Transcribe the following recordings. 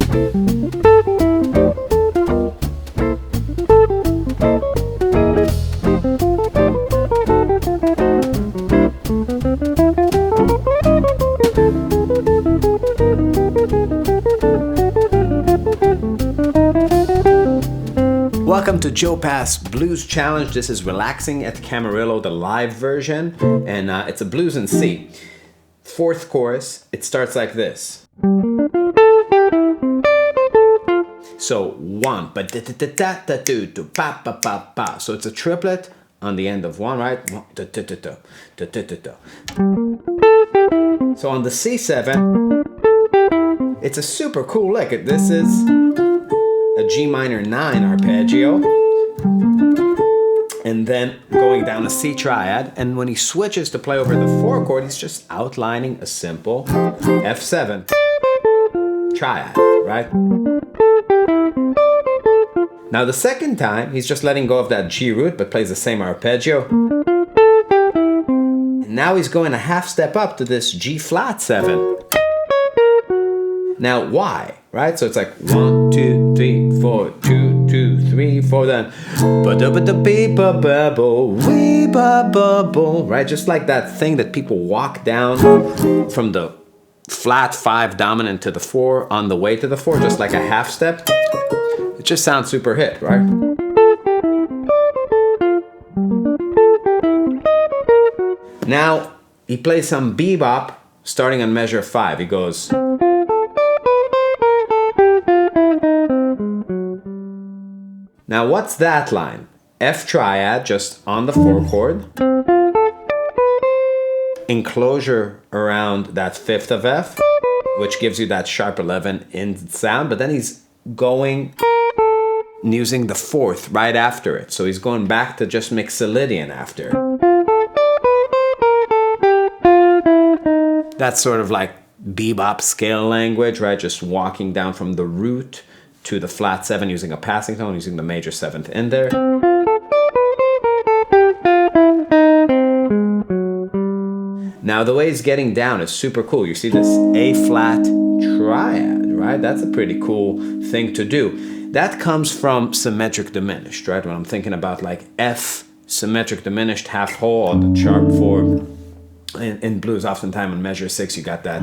Welcome to Joe Pass Blues Challenge. This is Relaxing at Camarillo, the live version, and it's a blues in C. Fourth chorus, it starts like this. So one, ba da da da da da do do ba ba ba ba. So it's a triplet on the end of one, right? Da da da da da da da da. So on the C7, it's a super cool lick. This is a G minor 9 arpeggio, and then going down a C triad, and when he switches to play over the 4 chord, he's just outlining a simple F7 triad, right? Now the second time, he's just letting go of that G root, but plays the same arpeggio. And now he's going a half step up to this G flat 7. Now why, right? So it's like 1, 2, 3, 4, 2, 2, 3, 4, then right? Just like that thing that people walk down from the flat 5 dominant to the 4 on the way to the 4, just like a half step. It just sounds super hit, right? Now he plays some bebop starting on measure 5. He goes. Now what's that line? F triad just on the 4 chord. Enclosure around that 5th of F, which gives you that sharp 11 in sound, but then he's going using the 4th right after it. So he's going back to just Mixolydian after. That's sort of like bebop scale language, right? Just walking down from the root to the flat 7 using a passing tone, using the major 7th in there. Now the way he's getting down is super cool. You see this A flat triad, right? That's a pretty cool thing to do. That comes from symmetric diminished, right? When I'm thinking about like F symmetric diminished half whole on the sharp 4. In blues, oftentimes on measure 6, you got that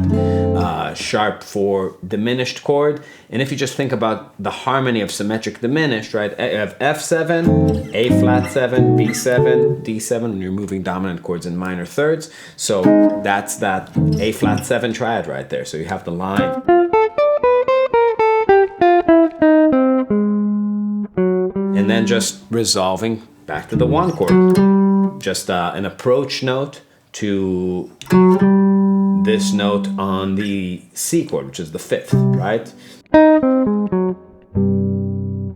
sharp 4 diminished chord. And if you just think about the harmony of symmetric diminished, right? You have F7, A flat 7, B7, D7 when you're moving dominant chords in minor thirds. So that's that A flat 7 triad right there. So you have the line. And then just resolving back to the 1 chord. Just an approach note to this note on the C chord, which is the 5th, right?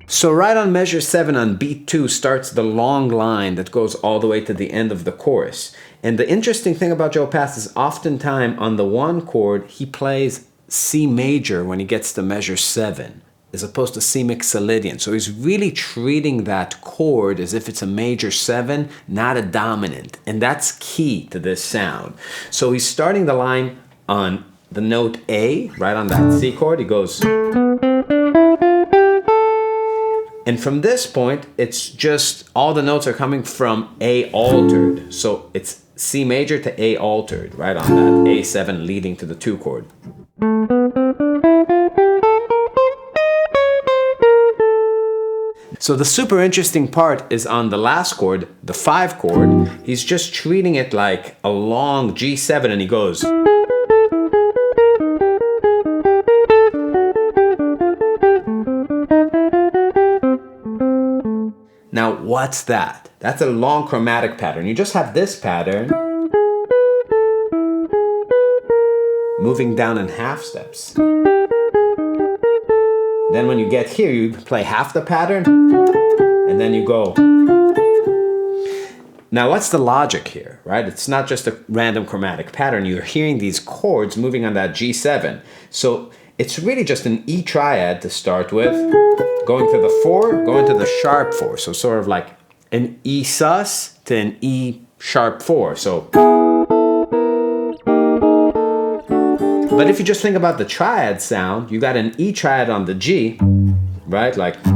So right on measure 7 on beat 2 starts the long line that goes all the way to the end of the chorus. And the interesting thing about Joe Pass is oftentimes on the 1 chord, he plays C major when he gets to measure 7, as opposed to C Mixolydian. So he's really treating that chord as if it's a major 7, not a dominant. And that's key to this sound. So he's starting the line on the note A, right on that C chord. He goes. And from this point, it's just all the notes are coming from A altered. So it's C major to A altered, right on that A7 leading to the 2 chord. So the super interesting part is on the last chord, the 5 chord. He's just treating it like a long G7 and he goes. Now what's that? That's a long chromatic pattern. You just have this pattern moving down in half steps. Then when you get here, you play half the pattern, and then you go. Now, what's the logic here, right? It's not just a random chromatic pattern. You're hearing these chords moving on that G7. So it's really just an E triad to start with, going to the 4, going to the sharp 4. So sort of like an E sus to an E sharp 4. So. But if you just think about the triad sound, you got an E triad on the G, right? Like to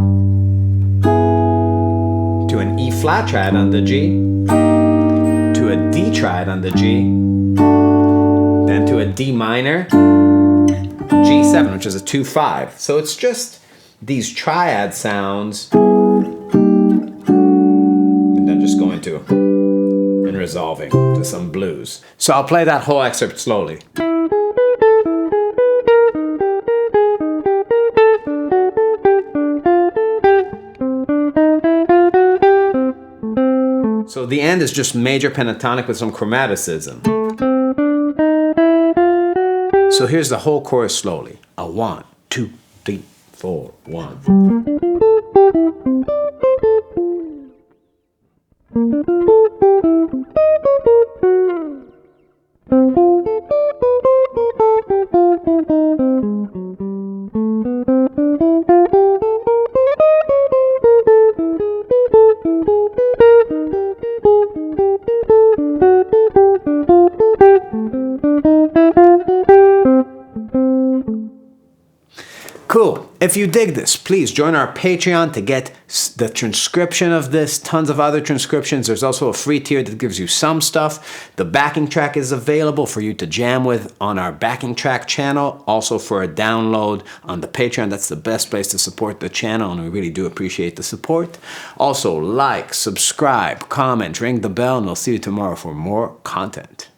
an E flat triad on the G, to a D triad on the G, then to a D minor, G7, which is a 2-5. So it's just these triad sounds, and then just going to and resolving to some blues. So I'll play that whole excerpt slowly. So the end is just major pentatonic with some chromaticism. So here's the whole chorus slowly. A 1, 2, 3, 4, 1. Cool. If you dig this, please join our Patreon to get the transcription of this, tons of other transcriptions. There's also a free tier that gives you some stuff. The backing track is available for you to jam with on our backing track channel. Also for a download on the Patreon. That's the best place to support the channel, and we really do appreciate the support. Also, like, subscribe, comment, ring the bell, and we'll see you tomorrow for more content.